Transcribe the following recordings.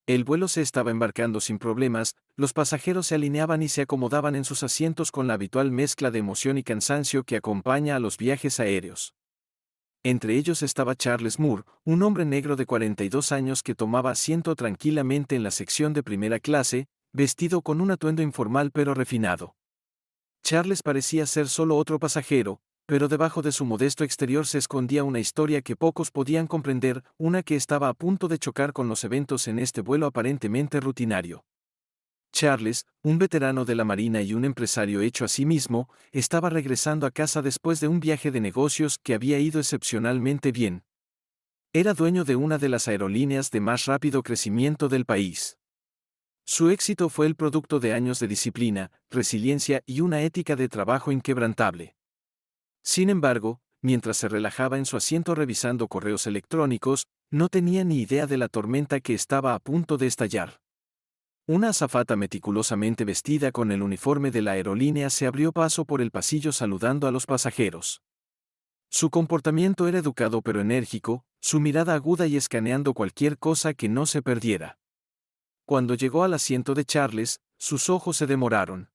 El vuelo se estaba embarcando sin problemas, los pasajeros se alineaban y se acomodaban en sus asientos con la habitual mezcla de emoción y cansancio que acompaña a los viajes aéreos. Entre ellos estaba Charles Moore, un hombre negro de 42 años que tomaba asiento tranquilamente en la sección de primera clase, vestido con un atuendo informal pero refinado. Charles parecía ser solo otro pasajero, pero debajo de su modesto exterior se escondía una historia que pocos podían comprender, una que estaba a punto de chocar con los eventos en este vuelo aparentemente rutinario. Charles, un veterano de la Marina y un empresario hecho a sí mismo, estaba regresando a casa después de un viaje de negocios que había ido excepcionalmente bien. Era dueño de una de las aerolíneas de más rápido crecimiento del país. Su éxito fue el producto de años de disciplina, resiliencia y una ética de trabajo inquebrantable. Sin embargo, mientras se relajaba en su asiento revisando correos electrónicos, no tenía ni idea de la tormenta que estaba a punto de estallar. Una azafata meticulosamente vestida con el uniforme de la aerolínea se abrió paso por el pasillo saludando a los pasajeros. Su comportamiento era educado pero enérgico, su mirada aguda y escaneando cualquier cosa que no se perdiera. Cuando llegó al asiento de Charles, sus ojos se demoraron.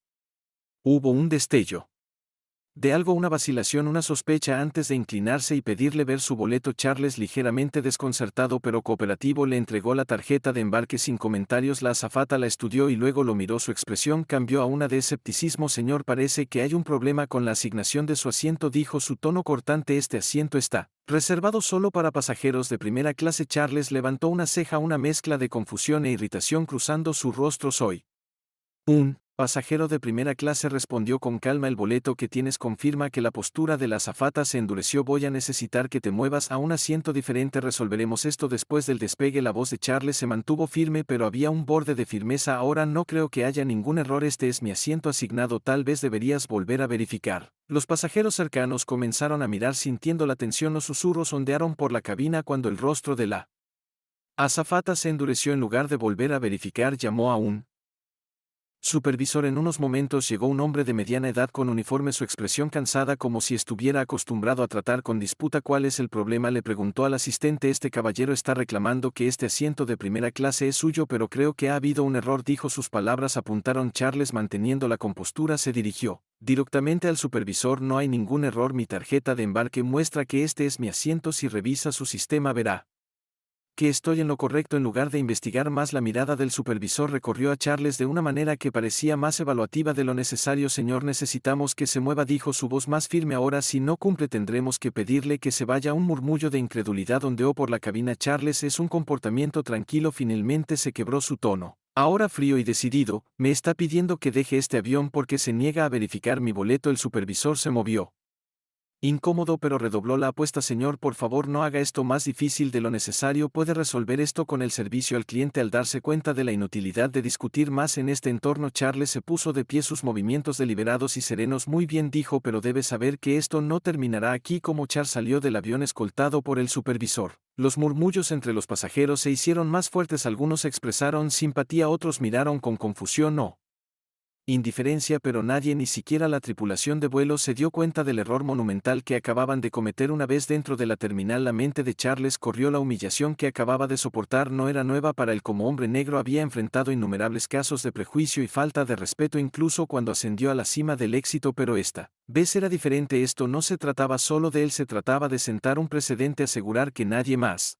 Hubo un destello. De algo, una vacilación, una sospecha antes de inclinarse y pedirle ver su boleto. Charles, ligeramente desconcertado pero cooperativo, le entregó la tarjeta de embarque sin comentarios. La azafata la estudió y luego lo miró. Su expresión cambió a una de escepticismo. Señor, parece que hay un problema con la asignación de su asiento, dijo, su tono cortante. Este asiento está reservado solo para pasajeros de primera clase. Charles levantó una ceja, una mezcla de confusión e irritación cruzando su rostro. Soy un pasajero de primera clase, respondió con calma. El boleto que tienes confirma que la postura de la azafata se endureció. Voy a necesitar que te muevas a un asiento diferente. Resolveremos esto después del despegue. La voz de Charles se mantuvo firme pero había un borde de firmeza. Ahora no creo que haya ningún error. Este es mi asiento asignado. Tal vez deberías volver a verificar. Los pasajeros cercanos comenzaron a mirar sintiendo la tensión. Los susurros ondearon por la cabina cuando el rostro de la azafata se endureció. En lugar de volver a verificar, llamó a un supervisor. En unos momentos llegó un hombre de mediana edad con uniforme, su expresión cansada como si estuviera acostumbrado a tratar con disputa. ¿Cuál es el problema?, le preguntó al asistente. Este caballero está reclamando que este asiento de primera clase es suyo, pero creo que ha habido un error, dijo. Sus palabras apuntaron. Charles, manteniendo la compostura, se dirigió directamente al supervisor. No hay ningún error, mi tarjeta de embarque muestra que este es mi asiento. Si revisa su sistema verá que estoy en lo correcto. En lugar de investigar más, la mirada del supervisor recorrió a Charles de una manera que parecía más evaluativa de lo necesario. Señor, necesitamos que se mueva, dijo, su voz más firme. Ahora, si no cumple, tendremos que pedirle que se vaya. Un murmullo de incredulidad ondeó por la cabina. Charles, es un comportamiento tranquilo. Finalmente se quebró su tono, ahora frío y decidido. Me está pidiendo que deje este avión porque se niega a verificar mi boleto. El supervisor se movió, incómodo, pero redobló la apuesta. Señor, por favor, no haga esto más difícil de lo necesario. Puede resolver esto con el servicio al cliente. Al darse cuenta de la inutilidad de discutir más en este entorno, Charles se puso de pie, sus movimientos deliberados y serenos. Muy bien, dijo, pero debe saber que esto no terminará aquí. Como Charles salió del avión escoltado por el supervisor, los murmullos entre los pasajeros se hicieron más fuertes. Algunos expresaron simpatía, otros miraron con confusión o indiferencia, pero nadie, ni siquiera la tripulación de vuelo, se dio cuenta del error monumental que acababan de cometer. Una vez dentro de la terminal, la mente de Charles corrió. La humillación que acababa de soportar no era nueva para él. Como hombre negro había enfrentado innumerables casos de prejuicio y falta de respeto incluso cuando ascendió a la cima del éxito, pero esta vez era diferente. Esto no se trataba solo de él, se trataba de sentar un precedente, asegurar que nadie más,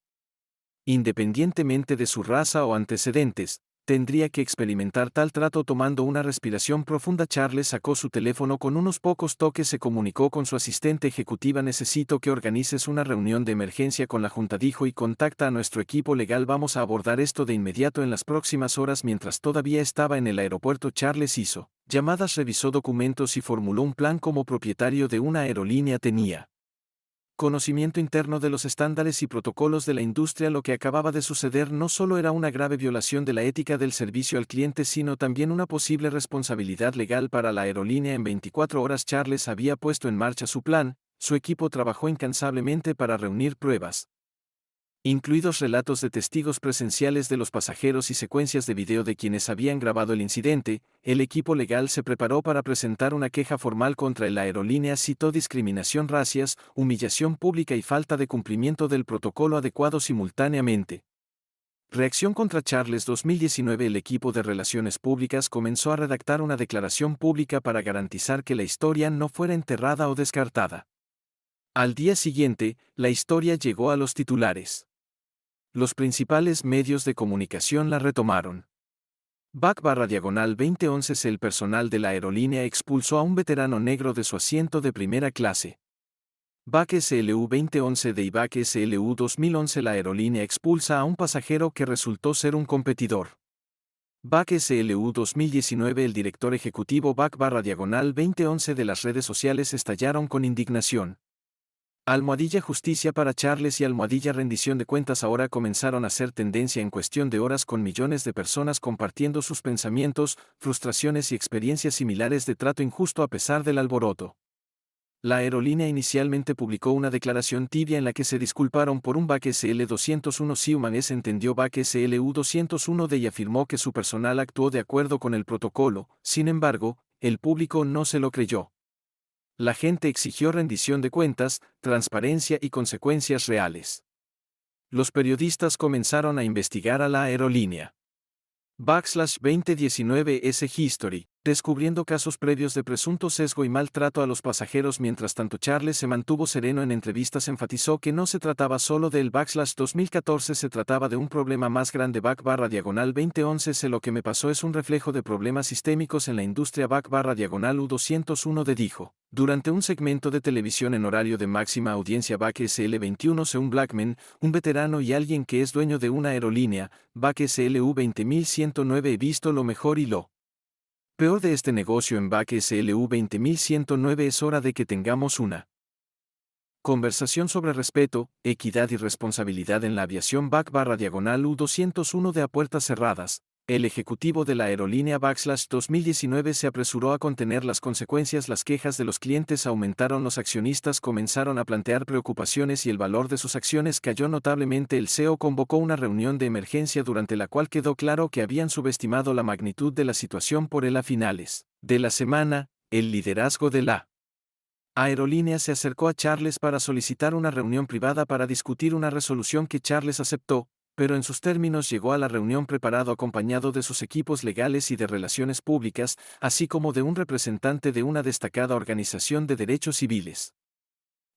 independientemente de su raza o antecedentes, tendría que experimentar tal trato. Tomando una respiración profunda, Charles sacó su teléfono. Con unos pocos toques se comunicó con su asistente ejecutiva. Necesito que organices una reunión de emergencia con la junta, dijo, y contacta a nuestro equipo legal. Vamos a abordar esto de inmediato en las próximas horas. Mientras todavía estaba en el aeropuerto, Charles hizo llamadas, revisó documentos y formuló un plan. Como propietario de una aerolínea tenía conocimiento interno de los estándares y protocolos de la industria. Lo que acababa de suceder no solo era una grave violación de la ética del servicio al cliente, sino también una posible responsabilidad legal para la aerolínea. En 24 horas Charles había puesto en marcha su plan. Su equipo trabajó incansablemente para reunir pruebas, incluidos relatos de testigos presenciales de los pasajeros y secuencias de video de quienes habían grabado el incidente. El equipo legal se preparó para presentar una queja formal contra la aerolínea. Citó discriminación, racias, humillación pública y falta de cumplimiento del protocolo adecuado simultáneamente. Reacción contra Charles 2019. El equipo de Relaciones Públicas comenzó a redactar una declaración pública para garantizar que la historia no fuera enterrada o descartada. Al día siguiente, la historia llegó a los titulares. Los principales medios de comunicación la retomaron. BAC/2011. El personal de la aerolínea expulsó a un veterano negro de su asiento de primera clase. BAC SLU 2011. De IBAC SLU 2011. La aerolínea expulsa a un pasajero que resultó ser un competidor. BAC SLU 2019. El director ejecutivo BAC/2011 de las redes sociales estallaron con indignación. Justicia para Charles y rendición de cuentas ahora comenzaron a ser tendencia en cuestión de horas, con millones de personas compartiendo sus pensamientos, frustraciones y experiencias similares de trato injusto a pesar del alboroto. La aerolínea inicialmente publicó una declaración tibia en la que se disculparon por un BAC SL 201. Siumanes entendió BAC SLU 201 y afirmó que su personal actuó de acuerdo con el protocolo. Sin embargo, el público no se lo creyó. La gente exigió rendición de cuentas, transparencia y consecuencias reales. Los periodistas comenzaron a investigar a la aerolínea. /2019 S History, descubriendo casos previos de presunto sesgo y maltrato a los pasajeros. Mientras tanto, Charles se mantuvo sereno. En entrevistas enfatizó que no se trataba solo del /2014, se trataba de un problema más grande. BAC/2011. Lo que me pasó es un reflejo de problemas sistémicos en la industria. BAC/U201 dijo. Durante un segmento de televisión en horario de máxima audiencia. BAC SL 21. Un Blackman, un veterano y alguien que es dueño de una aerolínea. BAC SLU 20109. He visto lo mejor y lo peor de este negocio en BAC SLU 20109. Es hora de que tengamos una conversación sobre respeto, equidad y responsabilidad en la aviación. BAC/U201 de a puertas cerradas. El ejecutivo de la aerolínea /2019 se apresuró a contener las consecuencias. Las quejas de los clientes aumentaron. Los accionistas comenzaron a plantear preocupaciones y el valor de sus acciones cayó notablemente. El CEO convocó una reunión de emergencia durante la cual quedó claro que habían subestimado la magnitud de la situación. A finales de la semana, el liderazgo de la aerolínea se acercó a Charles para solicitar una reunión privada para discutir una resolución que Charles aceptó, pero en sus términos llegó a la reunión preparado acompañado de sus equipos legales y de relaciones públicas, así como de un representante de una destacada organización de derechos civiles.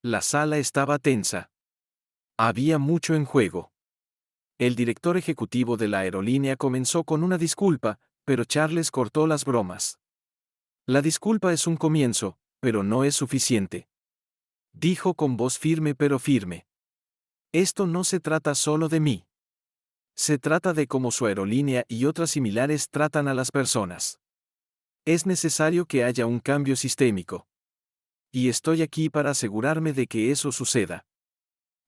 La sala estaba tensa. Había mucho en juego. El director ejecutivo de la aerolínea comenzó con una disculpa, pero Charles cortó las bromas. La disculpa es un comienzo, pero no es suficiente. Dijo con voz firme pero firme. Esto no se trata solo de mí. Se trata de cómo su aerolínea y otras similares tratan a las personas. Es necesario que haya un cambio sistémico. Y estoy aquí para asegurarme de que eso suceda.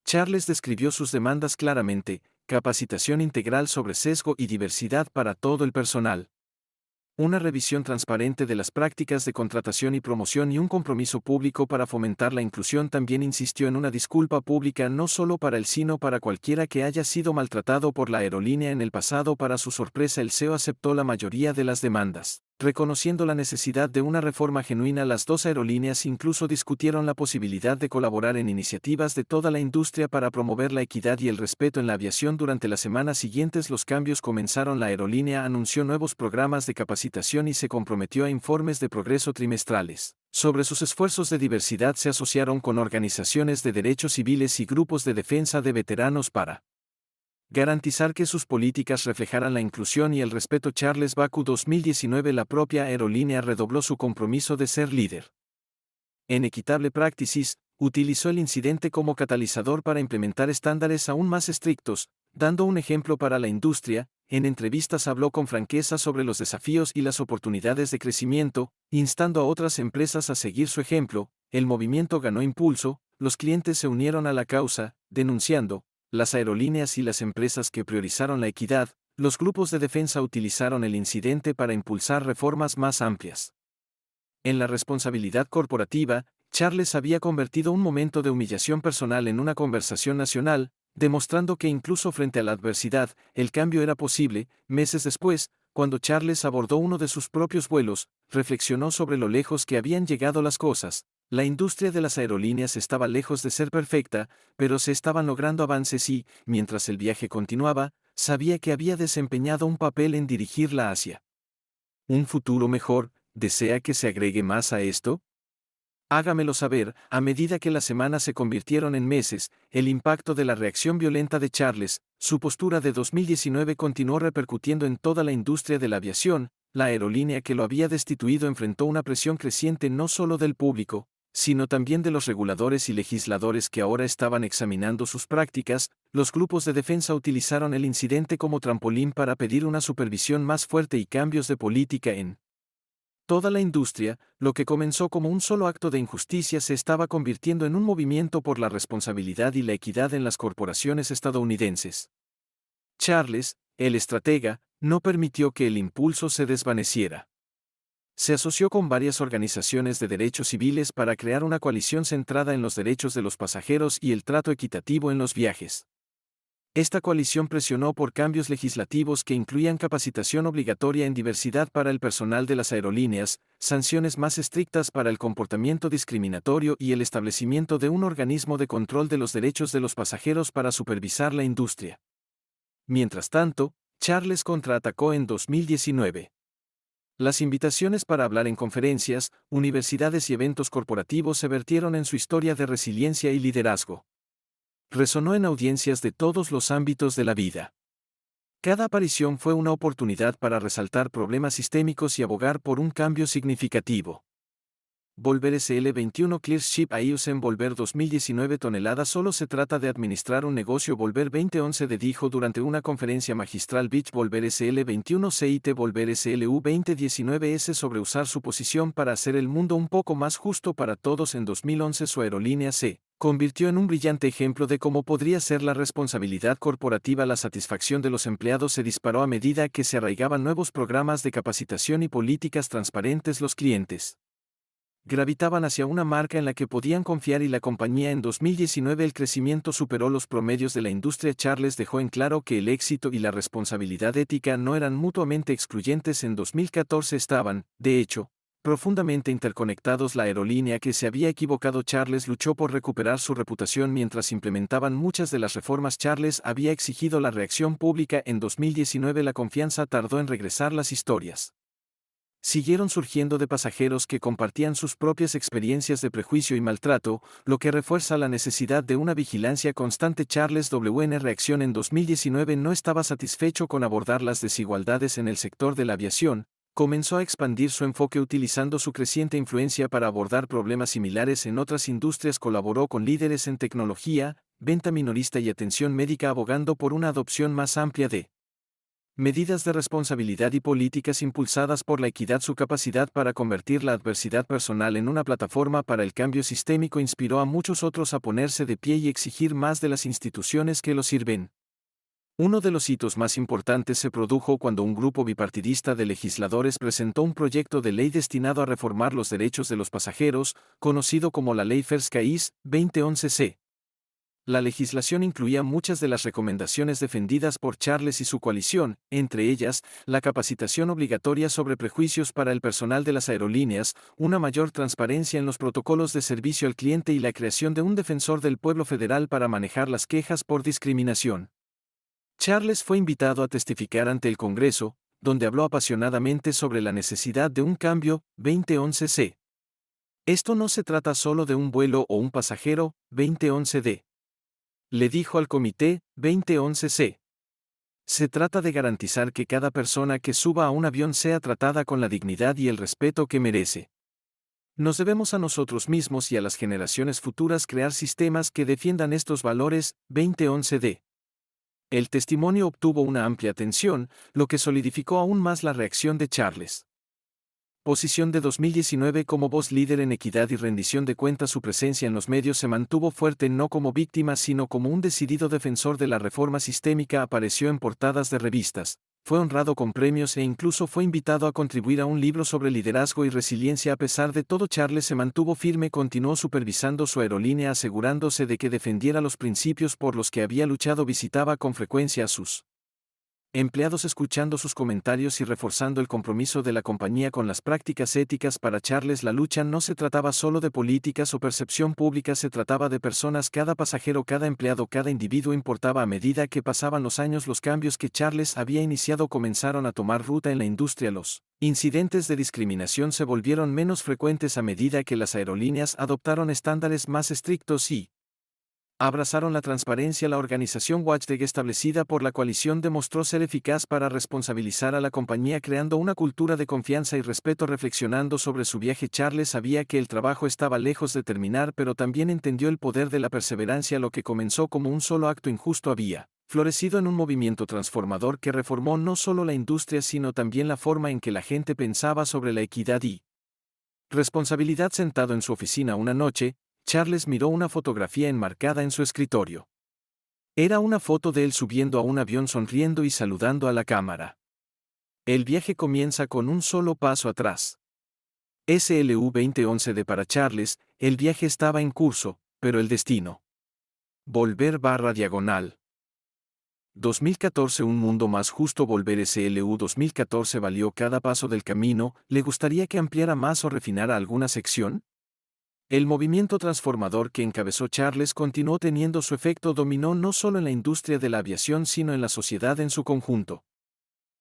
Charles describió sus demandas claramente: capacitación integral sobre sesgo y diversidad para todo el personal, una revisión transparente de las prácticas de contratación y promoción y un compromiso público para fomentar la inclusión. También insistió en una disculpa pública no solo para él sino para cualquiera que haya sido maltratado por la aerolínea en el pasado. Para su sorpresa, el CEO aceptó la mayoría de las demandas, reconociendo la necesidad de una reforma genuina. Las dos aerolíneas incluso discutieron la posibilidad de colaborar en iniciativas de toda la industria para promover la equidad y el respeto en la aviación. Durante las semanas siguientes los cambios comenzaron. La aerolínea anunció nuevos programas de capacitación y se comprometió a informes de progreso trimestrales. Sobre sus esfuerzos de diversidad se asociaron con organizaciones de derechos civiles y grupos de defensa de veteranos para garantizar que sus políticas reflejaran la inclusión y el respeto. Charles Baku 2019. La propia aerolínea redobló su compromiso de ser líder en Equitable Practices, utilizó el incidente como catalizador para implementar estándares aún más estrictos, dando un ejemplo para la industria. En entrevistas habló con franqueza sobre los desafíos y las oportunidades de crecimiento, instando a otras empresas a seguir su ejemplo. El movimiento ganó impulso, los clientes se unieron a la causa, denunciando las aerolíneas y las empresas que priorizaron la equidad. Los grupos de defensa utilizaron el incidente para impulsar reformas más amplias. En la responsabilidad corporativa, Charles había convertido un momento de humillación personal en una conversación nacional, demostrando que incluso frente a la adversidad, el cambio era posible. Meses después, cuando Charles abordó uno de sus propios vuelos, reflexionó sobre lo lejos que habían llegado las cosas. La industria de las aerolíneas estaba lejos de ser perfecta, pero se estaban logrando avances y, mientras el viaje continuaba, Sabía que había desempeñado un papel en dirigirla hacia un futuro mejor. ¿Desea que se agregue más a esto? Hágamelo saber. A medida que las semanas se convirtieron en meses, el impacto de la reacción violenta de Charles, su postura de 2019 continuó repercutiendo en toda la industria de la aviación. La aerolínea que lo había destituido enfrentó una presión creciente no solo del público, sino también de los reguladores y legisladores que ahora estaban examinando sus prácticas. Los grupos de defensa utilizaron el incidente como trampolín para pedir una supervisión más fuerte y cambios de política en toda la industria. Lo que comenzó como un solo acto de injusticia se estaba convirtiendo en un movimiento por la responsabilidad y la equidad en las corporaciones estadounidenses. Charles, el estratega, no permitió que el impulso se desvaneciera. Se asoció con varias organizaciones de derechos civiles para crear una coalición centrada en los derechos de los pasajeros y el trato equitativo en los viajes. Esta coalición presionó por cambios legislativos que incluían capacitación obligatoria en diversidad para el personal de las aerolíneas, sanciones más estrictas para el comportamiento discriminatorio y el establecimiento de un organismo de control de los derechos de los pasajeros para supervisar la industria. Mientras tanto, Charles contraatacó en 2019. Las invitaciones para hablar en conferencias, universidades y eventos corporativos se vertieron en su historia de resiliencia y liderazgo. Resonó en audiencias de todos los ámbitos de la vida. Cada aparición fue una oportunidad para resaltar problemas sistémicos y abogar por un cambio significativo. Volver SL21 Clear Ship a IUSM Volver 2019 toneladas. Solo se trata de administrar un negocio. Volver 2011 dijo durante una conferencia magistral Beach Volver SL21 CIT Volver SLU 2019 sobre usar su posición para hacer el mundo un poco más justo para todos. En 2011 su aerolínea se convirtió en un brillante ejemplo de cómo podría ser la responsabilidad corporativa. La satisfacción de los empleados se disparó a medida que se arraigaban nuevos programas de capacitación y políticas transparentes. Los clientes gravitaban hacia una marca en la que podían confiar y la compañía. En 2019 el crecimiento superó los promedios de la industria. Charles dejó en claro que el éxito y la responsabilidad ética no eran mutuamente excluyentes. En 2014 estaban, de hecho, profundamente interconectados. La aerolínea que se había equivocado. Charles luchó por recuperar su reputación mientras implementaban muchas de las reformas. Charles había exigido la reacción pública. En 2019 la confianza tardó en regresar. Las historias siguieron surgiendo de pasajeros que compartían sus propias experiencias de prejuicio y maltrato, lo que refuerza la necesidad de una vigilancia constante. Charles W. reacción en 2019 no estaba satisfecho con abordar las desigualdades en el sector de la aviación. Comenzó a expandir su enfoque utilizando su creciente influencia para abordar problemas similares en otras industrias. Colaboró con líderes en tecnología, venta minorista y atención médica, abogando por una adopción más amplia de medidas de responsabilidad y políticas impulsadas por la equidad. Su capacidad para convertir la adversidad personal en una plataforma para el cambio sistémico inspiró a muchos otros a ponerse de pie y exigir más de las instituciones que los sirven. Uno de los hitos más importantes se produjo cuando un grupo bipartidista de legisladores presentó un proyecto de ley destinado a reformar los derechos de los pasajeros, conocido como la Ley First Case 2011-C. La legislación incluía muchas de las recomendaciones defendidas por Charles y su coalición, entre ellas, la capacitación obligatoria sobre prejuicios para el personal de las aerolíneas, una mayor transparencia en los protocolos de servicio al cliente y la creación de un defensor del pueblo federal para manejar las quejas por discriminación. Charles fue invitado a testificar ante el Congreso, donde habló apasionadamente sobre la necesidad de un cambio. 2011-C. Esto no se trata solo de un vuelo o un pasajero. 2011-D. Le dijo al comité. 2011-C. Se trata de garantizar que cada persona que suba a un avión sea tratada con la dignidad y el respeto que merece. Nos debemos a nosotros mismos y a las generaciones futuras crear sistemas que defiendan estos valores. 2011-D. El testimonio obtuvo una amplia atención, lo que solidificó aún más la reacción de Charles. Posición de 2019 como voz líder en equidad y rendición de cuentas. Su presencia en los medios se mantuvo fuerte no como víctima sino como un decidido defensor de la reforma sistémica. Apareció en portadas de revistas, fue honrado con premios e incluso fue invitado a contribuir a un libro sobre liderazgo y resiliencia. A pesar de todo, Charles se mantuvo firme. Continuó supervisando su aerolínea asegurándose de que defendiera los principios por los que había luchado. Visitaba con frecuencia a sus Empleados escuchando sus comentarios y reforzando el compromiso de la compañía con las prácticas éticas. Para Charles, la lucha no se trataba solo de políticas o percepción pública, se trataba de personas. Cada pasajero, cada empleado, cada individuo importaba. A medida que pasaban los años, los cambios que Charles había iniciado comenzaron a tomar ruta en la industria. Los incidentes de discriminación se volvieron menos frecuentes a medida que las aerolíneas adoptaron estándares más estrictos y abrazaron la transparencia. La organización Watchdog, establecida por la coalición, demostró ser eficaz para responsabilizar a la compañía, creando una cultura de confianza y respeto. Reflexionando sobre su viaje, Charles sabía que el trabajo estaba lejos de terminar, pero también entendió el poder de la perseverancia. Lo que comenzó como un solo acto injusto había florecido en un movimiento transformador que reformó no solo la industria, sino también la forma en que la gente pensaba sobre la equidad y responsabilidad. Sentado en su oficina una noche, Charles miró una fotografía enmarcada en su escritorio. Era una foto de él subiendo a un avión, sonriendo y saludando a la cámara. El viaje comienza con un solo paso atrás. SLU 2011 de para Charles, el viaje estaba en curso, pero el destino. Volver /diagonal. 2014, un mundo más justo. Volver. SLU 2014 valió cada paso del camino. ¿Le gustaría que ampliara más o refinara alguna sección? El movimiento transformador que encabezó Charles continuó teniendo su efecto. Dominó no solo en la industria de la aviación, sino en la sociedad en su conjunto.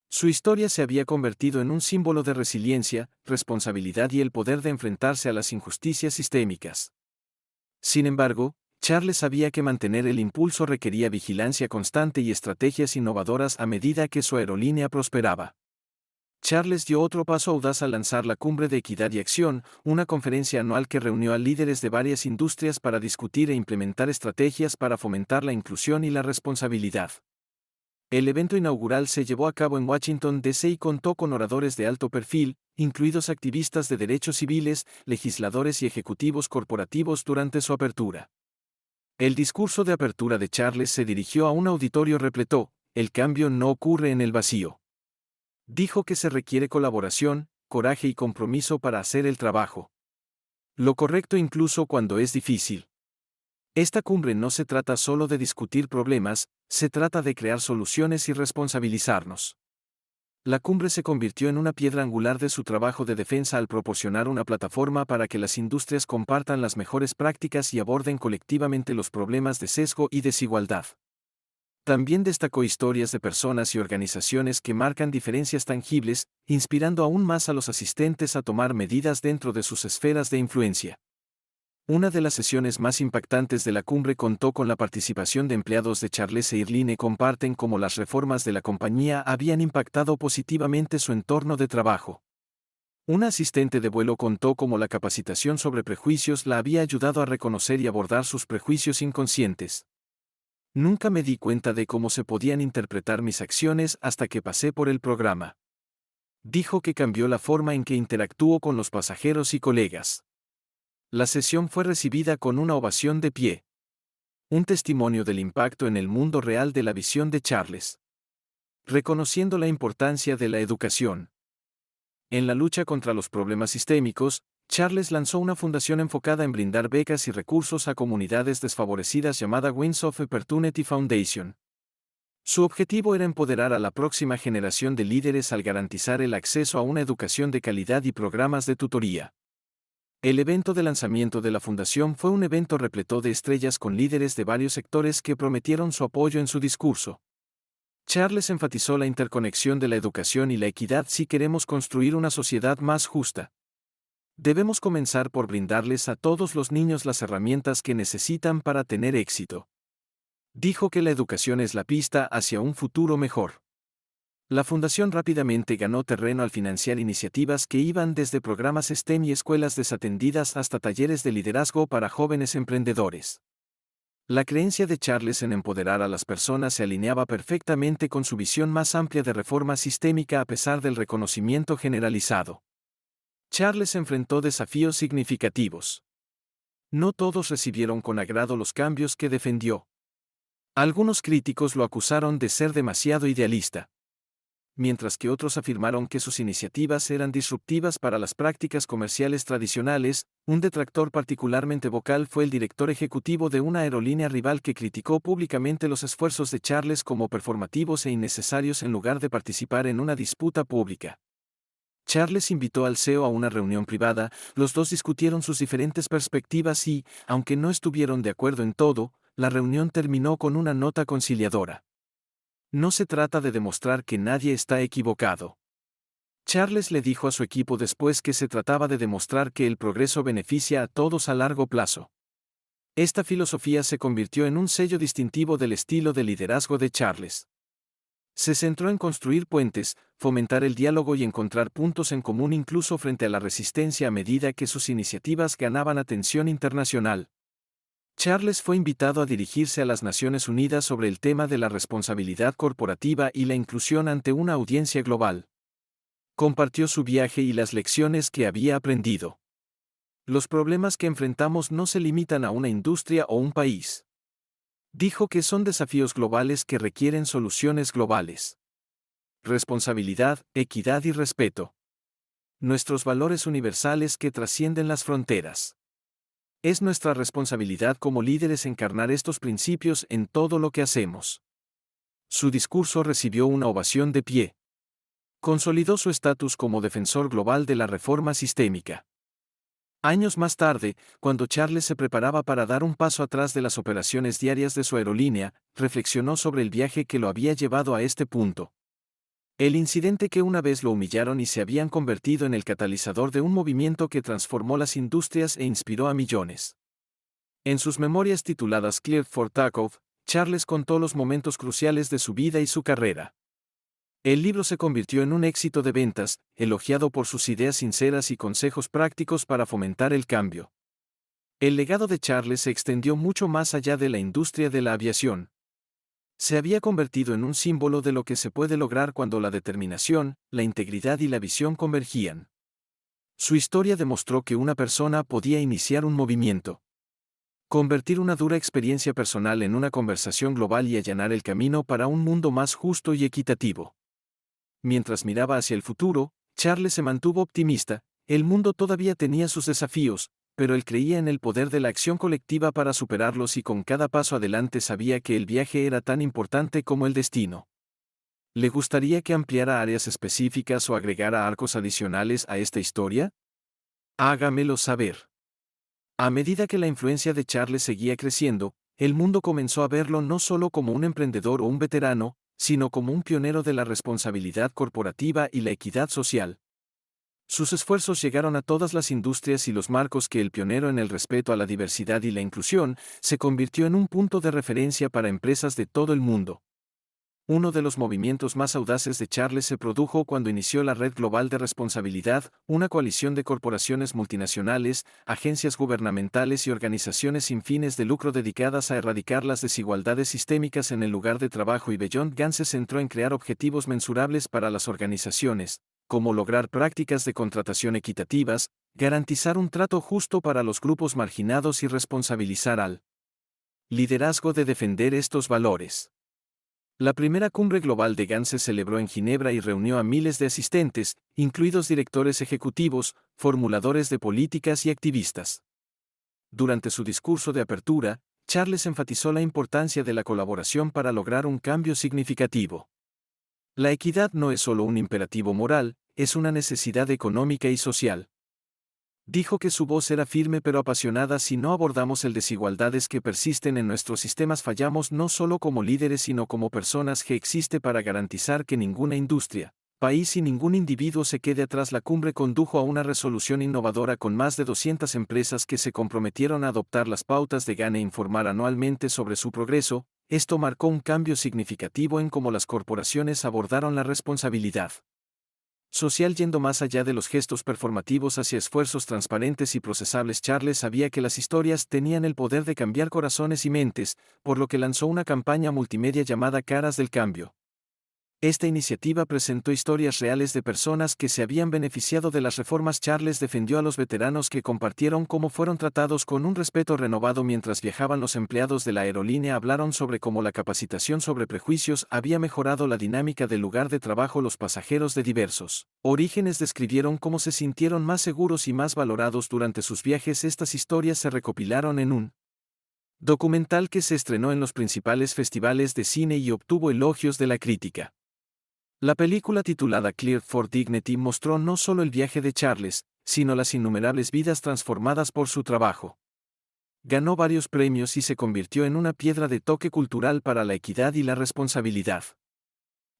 Su historia se había convertido en un símbolo de resiliencia, responsabilidad y el poder de enfrentarse a las injusticias sistémicas. Sin embargo, Charles sabía que mantener el impulso requería vigilancia constante y estrategias innovadoras a medida que su aerolínea prosperaba. Charles dio otro paso audaz al lanzar la Cumbre de Equidad y Acción, una conferencia anual que reunió a líderes de varias industrias para discutir e implementar estrategias para fomentar la inclusión y la responsabilidad. El evento inaugural se llevó a cabo en Washington, D.C. y contó con oradores de alto perfil, incluidos activistas de derechos civiles, legisladores y ejecutivos corporativos. Durante su apertura, el discurso de apertura de Charles se dirigió a un auditorio repleto. El cambio no ocurre en el vacío. Dijo que se requiere colaboración, coraje y compromiso para hacer el trabajo lo correcto incluso cuando es difícil. Esta cumbre no se trata solo de discutir problemas, se trata de crear soluciones y responsabilizarnos. La cumbre se convirtió en una piedra angular de su trabajo de defensa al proporcionar una plataforma para que las industrias compartan las mejores prácticas y aborden colectivamente los problemas de sesgo y desigualdad. También destacó historias de personas y organizaciones que marcan diferencias tangibles, inspirando aún más a los asistentes a tomar medidas dentro de sus esferas de influencia. Una de las sesiones más impactantes de la cumbre contó con la participación de empleados de Charles Airlines. Comparten cómo las reformas de la compañía habían impactado positivamente su entorno de trabajo. Una asistente de vuelo contó cómo la capacitación sobre prejuicios la había ayudado a reconocer y abordar sus prejuicios inconscientes. Nunca me di cuenta de cómo se podían interpretar mis acciones hasta que pasé por el programa. Dijo que cambió la forma en que interactuó con los pasajeros y colegas. La sesión fue recibida con una ovación de pie. Un testimonio del impacto en el mundo real de la visión de Charles. Reconociendo la importancia de la educación. En la lucha contra los problemas sistémicos, Charles lanzó una fundación enfocada en brindar becas y recursos a comunidades desfavorecidas llamada Wings of Opportunity Foundation. Su objetivo era empoderar a la próxima generación de líderes al garantizar el acceso a una educación de calidad y programas de tutoría. El evento de lanzamiento de la fundación fue un evento repleto de estrellas con líderes de varios sectores que prometieron su apoyo en su discurso. Charles enfatizó la interconexión de la educación y la equidad si queremos construir una sociedad más justa. Debemos comenzar por brindarles a todos los niños las herramientas que necesitan para tener éxito. Dijo que la educación es la pista hacia un futuro mejor. La fundación rápidamente ganó terreno al financiar iniciativas que iban desde programas STEM y escuelas desatendidas hasta talleres de liderazgo para jóvenes emprendedores. La creencia de Charles en empoderar a las personas se alineaba perfectamente con su visión más amplia de reforma sistémica a pesar del reconocimiento generalizado. Charles enfrentó desafíos significativos. No todos recibieron con agrado los cambios que defendió. Algunos críticos lo acusaron de ser demasiado idealista. mientras que otros afirmaron que sus iniciativas eran disruptivas para las prácticas comerciales tradicionales. Un detractor particularmente vocal fue el director ejecutivo de una aerolínea rival que criticó públicamente los esfuerzos de Charles como performativos e innecesarios en lugar de participar en una disputa pública. Charles invitó al CEO a una reunión privada, los dos discutieron sus diferentes perspectivas y, aunque no estuvieron de acuerdo en todo, la reunión terminó con una nota conciliadora. No se trata de demostrar que nadie está equivocado. Charles le dijo a su equipo después que se trataba de demostrar que el progreso beneficia a todos a largo plazo. Esta filosofía se convirtió en un sello distintivo del estilo de liderazgo de Charles. Se centró en construir puentes, fomentar el diálogo y encontrar puntos en común incluso frente a la resistencia a medida que sus iniciativas ganaban atención internacional. Charles fue invitado a dirigirse a las Naciones Unidas sobre el tema de la responsabilidad corporativa y la inclusión ante una audiencia global. Compartió su viaje y las lecciones que había aprendido. Los problemas que enfrentamos no se limitan a una industria o un país. Dijo que son desafíos globales que requieren soluciones globales. Responsabilidad, equidad y respeto. Nuestros valores universales que trascienden las fronteras. Es nuestra responsabilidad como líderes encarnar estos principios en todo lo que hacemos. Su discurso recibió una ovación de pie. Consolidó su estatus como defensor global de la reforma sistémica. Años más tarde, cuando Charles se preparaba para dar un paso atrás de las operaciones diarias de su aerolínea, reflexionó sobre el viaje que lo había llevado a este punto. El incidente que una vez lo humillaron y se habían convertido en el catalizador de un movimiento que transformó las industrias e inspiró a millones. En sus memorias tituladas Cleared for Takeoff, Charles contó los momentos cruciales de su vida y su carrera. El libro se convirtió en un éxito de ventas, elogiado por sus ideas sinceras y consejos prácticos para fomentar el cambio. El legado de Charles se extendió mucho más allá de la industria de la aviación. Se había convertido en un símbolo de lo que se puede lograr cuando la determinación, la integridad y la visión convergían. Su historia demostró que una persona podía iniciar un movimiento, convertir una dura experiencia personal en una conversación global y allanar el camino para un mundo más justo y equitativo. Mientras miraba hacia el futuro, Charles se mantuvo optimista. El mundo todavía tenía sus desafíos, pero él creía en el poder de la acción colectiva para superarlos y con cada paso adelante sabía que el viaje era tan importante como el destino. ¿Le gustaría que ampliara áreas específicas o agregara arcos adicionales a esta historia? Hágamelo saber. A medida que la influencia de Charles seguía creciendo, el mundo comenzó a verlo no solo como un emprendedor o un veterano, sino como un pionero de la responsabilidad corporativa y la equidad social. Sus esfuerzos llegaron a todas las industrias y los marcos que el pionero en el respeto a la diversidad y la inclusión se convirtió en un punto de referencia para empresas de todo el mundo. Uno de los movimientos más audaces de Charles se produjo cuando inició la Red Global de Responsabilidad, una coalición de corporaciones multinacionales, agencias gubernamentales y organizaciones sin fines de lucro dedicadas a erradicar las desigualdades sistémicas en el lugar de trabajo y Beyond Gun se centró en crear objetivos mensurables para las organizaciones, como lograr prácticas de contratación equitativas, garantizar un trato justo para los grupos marginados y responsabilizar al liderazgo de defender estos valores. La primera cumbre global de GAN se celebró en Ginebra y reunió a miles de asistentes, incluidos directores ejecutivos, formuladores de políticas y activistas. Durante su discurso de apertura, Charles enfatizó la importancia de la colaboración para lograr un cambio significativo. La equidad no es solo un imperativo moral, es una necesidad económica y social. Dijo que su voz era firme pero apasionada. Si no abordamos el desigualdades que persisten en nuestros sistemas fallamos no solo como líderes sino como personas que existe para garantizar que ninguna industria, país y ningún individuo se quede atrás. La cumbre condujo a una resolución innovadora con más de 200 empresas que se comprometieron a adoptar las pautas de GAN e informar anualmente sobre su progreso. Esto marcó un cambio significativo en cómo las corporaciones abordaron la responsabilidad social yendo más allá de los gestos performativos hacia esfuerzos transparentes y procesables. Charles sabía que las historias tenían el poder de cambiar corazones y mentes, por lo que lanzó una campaña multimedia llamada Caras del Cambio. Esta iniciativa presentó historias reales de personas que se habían beneficiado de las reformas. Charles defendió a los veteranos que compartieron cómo fueron tratados con un respeto renovado mientras viajaban. Los empleados de la aerolínea hablaron sobre cómo la capacitación sobre prejuicios había mejorado la dinámica del lugar de trabajo. Los pasajeros de diversos orígenes describieron cómo se sintieron más seguros y más valorados durante sus viajes. Estas historias se recopilaron en un documental que se estrenó en los principales festivales de cine y obtuvo elogios de la crítica. La película titulada Clear for Dignity mostró no solo el viaje de Charles, sino las innumerables vidas transformadas por su trabajo. Ganó varios premios y se convirtió en una piedra de toque cultural para la equidad y la responsabilidad.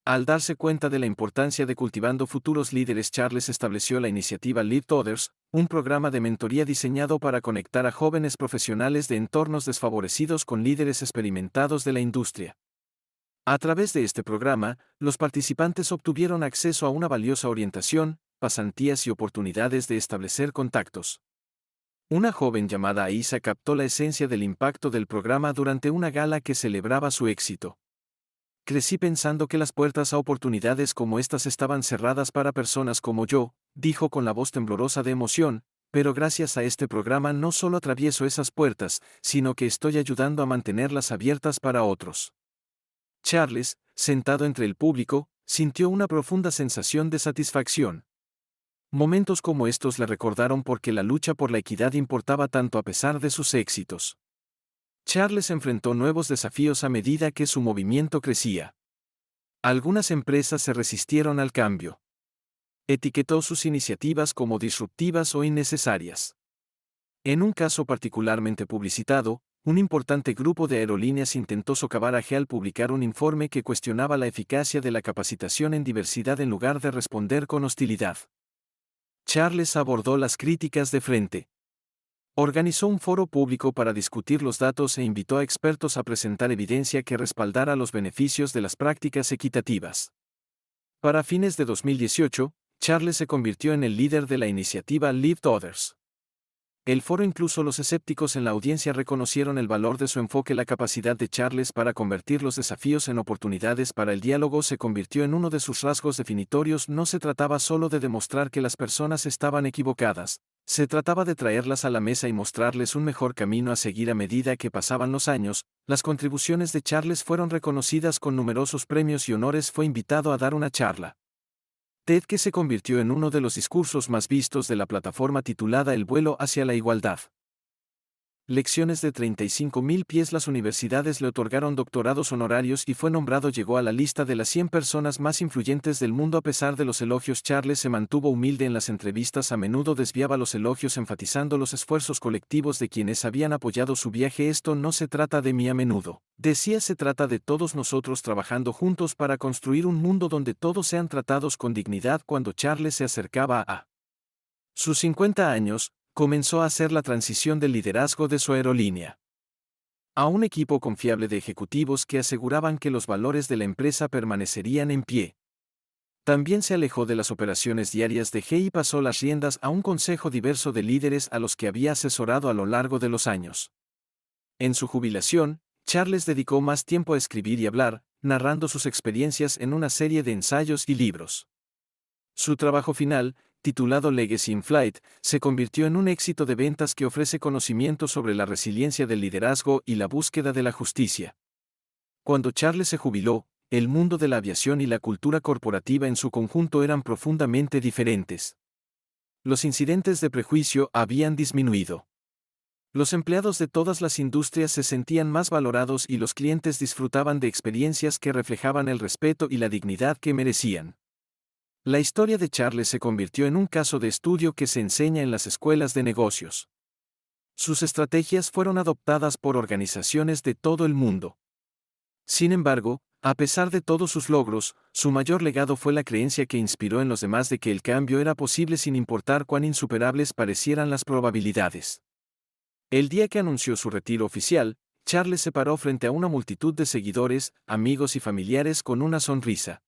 Al darse cuenta de la importancia de cultivando futuros líderes, Charles estableció la iniciativa Lift Others, un programa de mentoría diseñado para conectar a jóvenes profesionales de entornos desfavorecidos con líderes experimentados de la industria. A través de este programa, los participantes obtuvieron acceso a una valiosa orientación, pasantías y oportunidades de establecer contactos. Una joven llamada Aisa captó la esencia del impacto del programa durante una gala que celebraba su éxito. Crecí pensando que las puertas a oportunidades como estas estaban cerradas para personas como yo, dijo con la voz temblorosa de emoción, pero gracias a este programa no solo atravieso esas puertas, sino que estoy ayudando a mantenerlas abiertas para otros. Charles, sentado entre el público, sintió una profunda sensación de satisfacción. Momentos como estos le recordaron por qué la lucha por la equidad importaba tanto a pesar de sus éxitos. Charles enfrentó nuevos desafíos a medida que su movimiento crecía. Algunas empresas se resistieron al cambio. Etiquetó sus iniciativas como disruptivas o innecesarias. En un caso particularmente publicitado, un importante grupo de aerolíneas intentó socavar a GE al publicar un informe que cuestionaba la eficacia de la capacitación en diversidad en lugar de responder con hostilidad. Charles abordó las críticas de frente. Organizó un foro público para discutir los datos e invitó a expertos a presentar evidencia que respaldara los beneficios de las prácticas equitativas. Para fines de 2018, Charles se convirtió en el líder de la iniciativa Lift Others. El foro, incluso los escépticos en la audiencia, reconocieron el valor de su enfoque. La capacidad de Charles para convertir los desafíos en oportunidades para el diálogo se convirtió en uno de sus rasgos definitorios. No se trataba solo de demostrar que las personas estaban equivocadas, se trataba de traerlas a la mesa y mostrarles un mejor camino a seguir. A medida que pasaban los años, las contribuciones de Charles fueron reconocidas con numerosos premios y honores. Fue invitado a dar una charla TED que se convirtió en uno de los discursos más vistos de la plataforma, titulada El vuelo hacia la igualdad. Lecciones de 35.000 pies. Las universidades le otorgaron doctorados honorarios y fue nombrado. Llegó a la lista de las 100 personas más influyentes del mundo. A pesar de los elogios, Charles se mantuvo humilde en las entrevistas. A menudo desviaba los elogios, enfatizando los esfuerzos colectivos de quienes habían apoyado su viaje. Esto no se trata de mí, a menudo decía, se trata de todos nosotros trabajando juntos para construir un mundo donde todos sean tratados con dignidad. Cuando Charles se acercaba a sus 50 años, comenzó a hacer la transición del liderazgo de su aerolínea a un equipo confiable de ejecutivos que aseguraban que los valores de la empresa permanecerían en pie. También se alejó de las operaciones diarias de GE y pasó las riendas a un consejo diverso de líderes a los que había asesorado a lo largo de los años. En su jubilación, Charles dedicó más tiempo a escribir y hablar, narrando sus experiencias en una serie de ensayos y libros. Su trabajo final, titulado Legacy in Flight, se convirtió en un éxito de ventas que ofrece conocimiento sobre la resiliencia del liderazgo y la búsqueda de la justicia. Cuando Charles se jubiló, el mundo de la aviación y la cultura corporativa en su conjunto eran profundamente diferentes. Los incidentes de prejuicio habían disminuido. Los empleados de todas las industrias se sentían más valorados y los clientes disfrutaban de experiencias que reflejaban el respeto y la dignidad que merecían. La historia de Charles se convirtió en un caso de estudio que se enseña en las escuelas de negocios. Sus estrategias fueron adoptadas por organizaciones de todo el mundo. Sin embargo, a pesar de todos sus logros, su mayor legado fue la creencia que inspiró en los demás de que el cambio era posible sin importar cuán insuperables parecieran las probabilidades. El día que anunció su retiro oficial, Charles se paró frente a una multitud de seguidores, amigos y familiares con una sonrisa.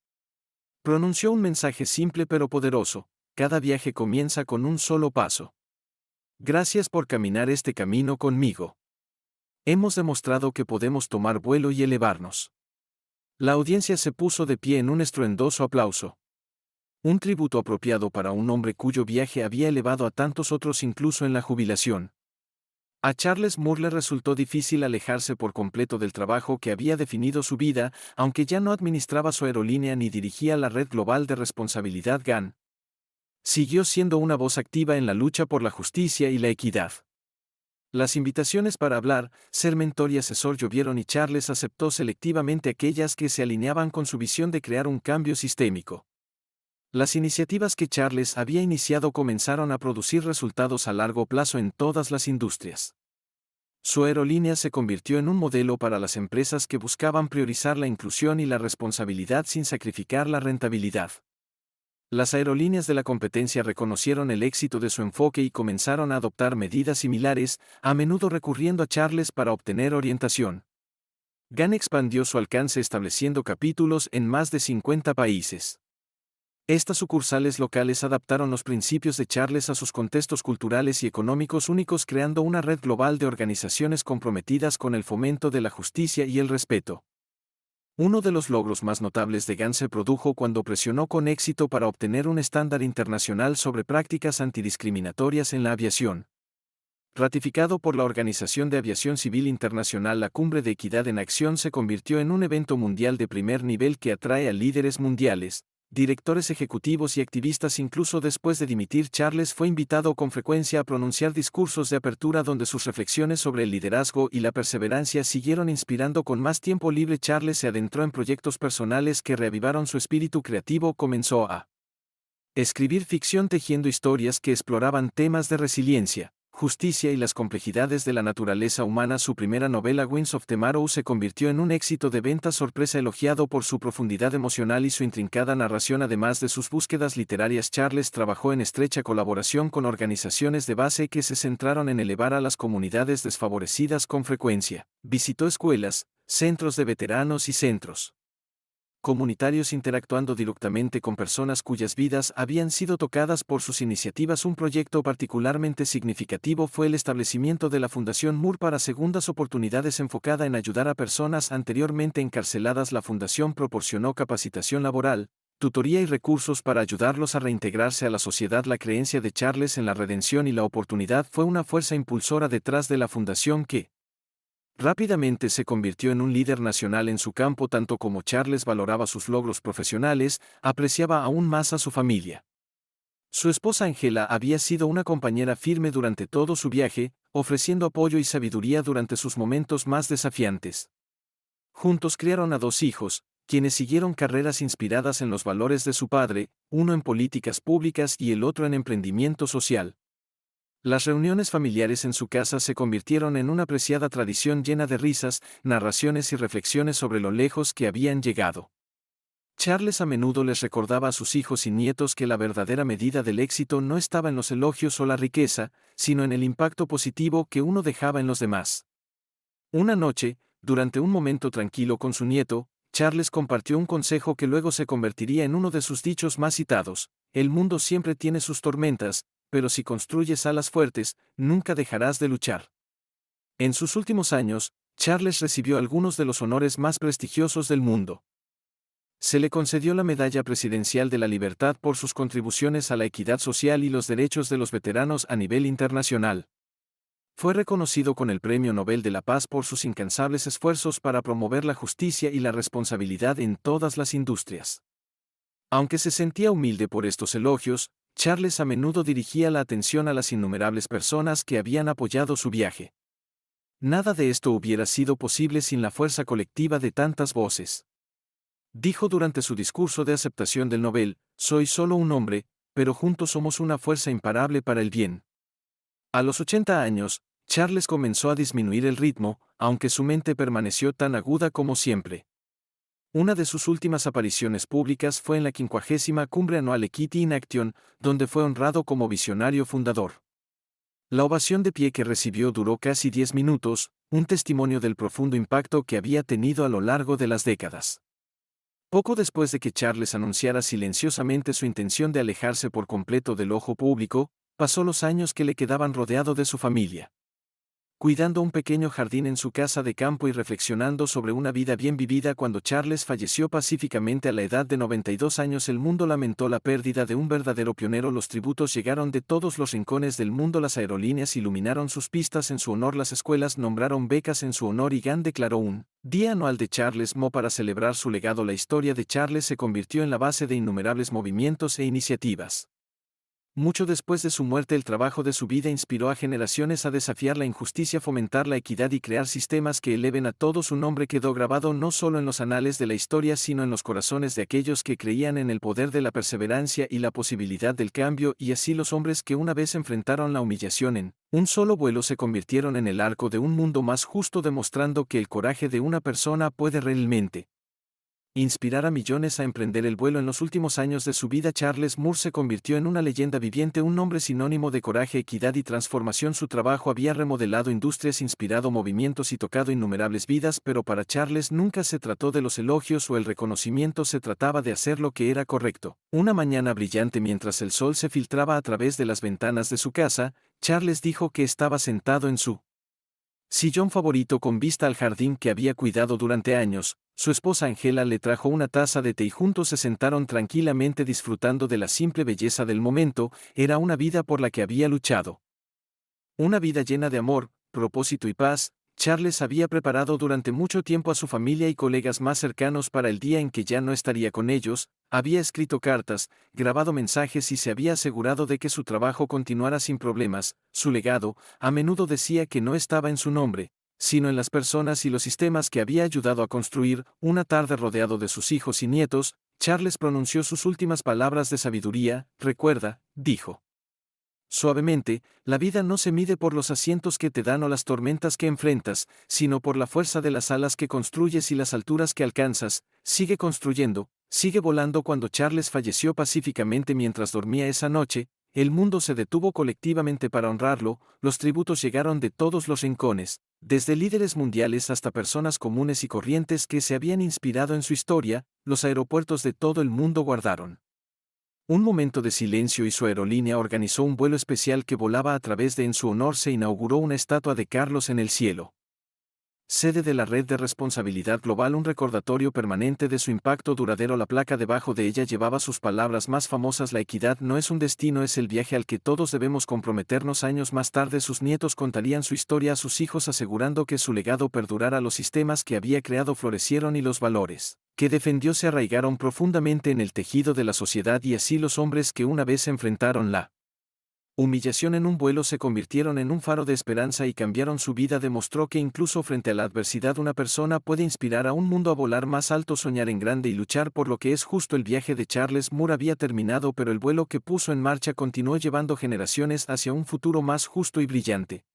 Pronunció un mensaje simple pero poderoso: cada viaje comienza con un solo paso. Gracias por caminar este camino conmigo. Hemos demostrado que podemos tomar vuelo y elevarnos. La audiencia se puso de pie en un estruendoso aplauso. Un tributo apropiado para un hombre cuyo viaje había elevado a tantos otros incluso en la jubilación. A Charles Moore le resultó difícil alejarse por completo del trabajo que había definido su vida, aunque ya no administraba su aerolínea ni dirigía la red global de responsabilidad GAN. Siguió siendo una voz activa en la lucha por la justicia y la equidad. Las invitaciones para hablar, ser mentor y asesor llovieron y Charles aceptó selectivamente aquellas que se alineaban con su visión de crear un cambio sistémico. Las iniciativas que Charles había iniciado comenzaron a producir resultados a largo plazo en todas las industrias. Su aerolínea se convirtió en un modelo para las empresas que buscaban priorizar la inclusión y la responsabilidad sin sacrificar la rentabilidad. Las aerolíneas de la competencia reconocieron el éxito de su enfoque y comenzaron a adoptar medidas similares, a menudo recurriendo a Charles para obtener orientación. GAN expandió su alcance estableciendo capítulos en más de 50 países. Estas sucursales locales adaptaron los principios de Charles a sus contextos culturales y económicos únicos, creando una red global de organizaciones comprometidas con el fomento de la justicia y el respeto. Uno de los logros más notables de GAN se produjo cuando presionó con éxito para obtener un estándar internacional sobre prácticas antidiscriminatorias en la aviación. Ratificado por la Organización de Aviación Civil Internacional, la Cumbre de Equidad en Acción se convirtió en un evento mundial de primer nivel que atrae a líderes mundiales, directores ejecutivos y activistas. Incluso después de dimitir, Charles fue invitado con frecuencia a pronunciar discursos de apertura donde sus reflexiones sobre el liderazgo y la perseverancia siguieron inspirando. Con más tiempo libre, Charles se adentró en proyectos personales que reavivaron su espíritu creativo. Comenzó a escribir ficción tejiendo historias que exploraban temas de resiliencia, justicia y las complejidades de la naturaleza humana. Su primera novela, Winds of Tomorrow, se convirtió en un éxito de ventas sorpresa, elogiado por su profundidad emocional y su intrincada narración. Además de sus búsquedas literarias, Charles trabajó en estrecha colaboración con organizaciones de base que se centraron en elevar a las comunidades desfavorecidas. Con frecuencia visitó escuelas, centros de veteranos y centros comunitarios, interactuando directamente con personas cuyas vidas habían sido tocadas por sus iniciativas. Un proyecto particularmente significativo fue el establecimiento de la Fundación Moore para segundas oportunidades, enfocada en ayudar a personas anteriormente encarceladas. La fundación proporcionó capacitación laboral, tutoría y recursos para ayudarlos a reintegrarse a la sociedad. La creencia de Charles en la redención y la oportunidad fue una fuerza impulsora detrás de la fundación, que rápidamente se convirtió en un líder nacional en su campo. Tanto como Charles valoraba sus logros profesionales, apreciaba aún más a su familia. Su esposa Angela había sido una compañera firme durante todo su viaje, ofreciendo apoyo y sabiduría durante sus momentos más desafiantes. Juntos criaron a 2 hijos, quienes siguieron carreras inspiradas en los valores de su padre, uno en políticas públicas y el otro en emprendimiento social. Las reuniones familiares en su casa se convirtieron en una apreciada tradición, llena de risas, narraciones y reflexiones sobre lo lejos que habían llegado. Charles a menudo les recordaba a sus hijos y nietos que la verdadera medida del éxito no estaba en los elogios o la riqueza, sino en el impacto positivo que uno dejaba en los demás. Una noche, durante un momento tranquilo con su nieto, Charles compartió un consejo que luego se convertiría en uno de sus dichos más citados: el mundo siempre tiene sus tormentas, pero si construyes alas fuertes, nunca dejarás de luchar. En sus últimos años, Charles recibió algunos de los honores más prestigiosos del mundo. Se le concedió la Medalla Presidencial de la Libertad por sus contribuciones a la equidad social y los derechos de los veteranos a nivel internacional. Fue reconocido con el Premio Nobel de la Paz por sus incansables esfuerzos para promover la justicia y la responsabilidad en todas las industrias. Aunque se sentía humilde por estos elogios, Charles a menudo dirigía la atención a las innumerables personas que habían apoyado su viaje. Nada de esto hubiera sido posible sin la fuerza colectiva de tantas voces. Dijo durante su discurso de aceptación del Nobel: soy solo un hombre, pero juntos somos una fuerza imparable para el bien. A los 80 años, Charles comenzó a disminuir el ritmo, aunque su mente permaneció tan aguda como siempre. Una de sus últimas apariciones públicas fue en la 50ª Cumbre Anual Equity in Action, donde fue honrado como visionario fundador. La ovación de pie que recibió duró casi 10 minutos, un testimonio del profundo impacto que había tenido a lo largo de las décadas. Poco después de que Charles anunciara silenciosamente su intención de alejarse por completo del ojo público, pasó los años que le quedaban rodeado de su familia. cuidando un pequeño jardín en su casa de campo y reflexionando sobre una vida bien vivida. Cuando Charles falleció pacíficamente a la edad de 92 años, el mundo lamentó la pérdida de un verdadero pionero. Los tributos llegaron de todos los rincones del mundo. Las aerolíneas iluminaron sus pistas en su honor, las escuelas nombraron becas en su honor y GAN declaró un Día Anual de Charles Mo para celebrar su legado. La historia de Charles se convirtió en la base de innumerables movimientos e iniciativas. Mucho después de su muerte, el trabajo de su vida inspiró a generaciones a desafiar la injusticia, fomentar la equidad y crear sistemas que eleven a todos. Su nombre quedó grabado no solo en los anales de la historia, sino en los corazones de aquellos que creían en el poder de la perseverancia y la posibilidad del cambio. Y así los hombres que una vez enfrentaron la humillación en un solo vuelo se convirtieron en el arco de un mundo más justo, demostrando que el coraje de una persona puede realmente inspirar a millones a emprender el vuelo. En los últimos años de su vida, Charles Moore se convirtió en una leyenda viviente, un nombre sinónimo de coraje, equidad y transformación. Su trabajo había remodelado industrias, inspirado movimientos y tocado innumerables vidas, pero para Charles nunca se trató de los elogios o el reconocimiento, se trataba de hacer lo que era correcto. Una mañana brillante, mientras el sol se filtraba a través de las ventanas de su casa, Charles dijo que estaba sentado en su sillón favorito con vista al jardín que había cuidado durante años. Su esposa Angela le trajo una taza de té y juntos se sentaron tranquilamente disfrutando de la simple belleza del momento. Era una vida por la que había luchado. Una vida llena de amor, propósito y paz. Charles había preparado durante mucho tiempo a su familia y colegas más cercanos para el día en que ya no estaría con ellos. Había escrito cartas, grabado mensajes y se había asegurado de que su trabajo continuara sin problemas. Su legado, a menudo decía que no estaba en su nombre, sino en las personas y los sistemas que había ayudado a construir. Una tarde, rodeado de sus hijos y nietos, Charles pronunció sus últimas palabras de sabiduría. Recuerda, dijo suavemente, la vida no se mide por los asientos que te dan o las tormentas que enfrentas, sino por la fuerza de las alas que construyes y las alturas que alcanzas. Sigue construyendo, sigue volando. Cuando Charles falleció pacíficamente mientras dormía esa noche, el mundo se detuvo colectivamente para honrarlo. Los tributos llegaron de todos los rincones, desde líderes mundiales hasta personas comunes y corrientes que se habían inspirado en su historia. Los aeropuertos de todo el mundo guardaron un momento de silencio y su aerolínea organizó un vuelo especial que volaba a través de. En su honor se inauguró una estatua de Carlos en el cielo, sede de la Red de Responsabilidad Global, un recordatorio permanente de su impacto duradero. La placa debajo de ella llevaba sus palabras más famosas: la equidad no es un destino, es el viaje al que todos debemos comprometernos. Años más tarde, sus nietos contarían su historia a sus hijos, asegurando que su legado perdurara. Los sistemas que había creado florecieron y los valores que defendió se arraigaron profundamente en el tejido de la sociedad, y así los hombres que una vez enfrentaron la humillación en un vuelo se convirtieron en un faro de esperanza y cambiaron su vida. Demostró que incluso frente a la adversidad una persona puede inspirar a un mundo a volar más alto, soñar en grande y luchar por lo que es justo. El viaje de Charles Moore había terminado, pero el vuelo que puso en marcha continuó llevando generaciones hacia un futuro más justo y brillante.